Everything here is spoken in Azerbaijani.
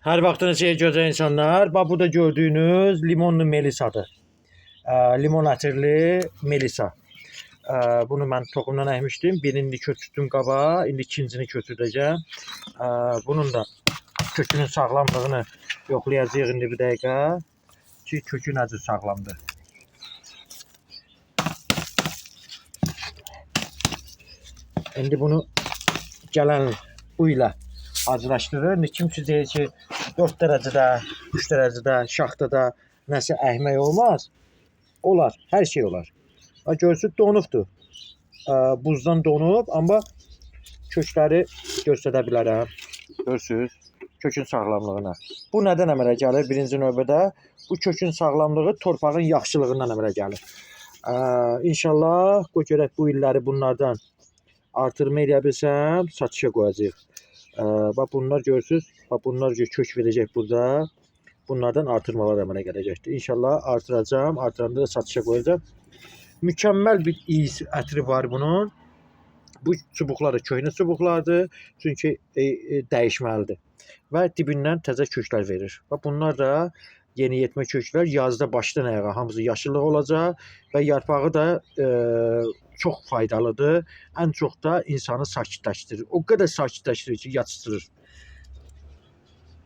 Her vaxtınız xeyir gözəl insanlar. Bax burada gördüyünüz limonlu melisadır. Limon ətirli melisa. Bunu mən toxumdan əkmişdim. Birini köçürdüm qaba, indi ikincini köçürdəcəm. Bunun da kökünün sağlamlığını yoxlayacağıq indi bir dəqiqə ki, kökü necə sağlamdır. İndi bunu gələn bu ilə acılaşdırır. Kimsə deyir ki, 4 dərəcədə, 3 dərəcədə, şaxtada nəsə əkmək olmaz. Olar, hər şey olar. Görürsünüz, donubdur. Buzdan donub, amma kökləri göstərə bilərəm. Görürsünüz, kökün sağlamlığına. Bu nədən əmələ gəlir? Birinci növbədə bu kökün sağlamlığı torpağın yaxşılığından əmələ gəlir. İnşallah, qoy görək bu illəri bunlardan artırma eləyə bilsəm, satışa qoyacağıq. Bax bunlar görürsünüz, bax bunlar kök verəcək burada. Bunlardan artırmalar əmələ gələcəkdir. İnşallah artıracağım, artıranda da satışa qoyacağım. Mükəmməl bir iyisi ətri var bunun. Bu çubuqlar da köhnə çubuqlardır, çünki dəyişməlidir. Və dibindən təzə köklər verir. Bax bunlar da yeni yetmə köklər, yazda başdan ayağa hamısı yaşıllıq olacaq və yarpağı da çox faydalıdır. Ən çox da insanı sakitləşdirir. O qədər sakitləşdirir ki, yatışdırır.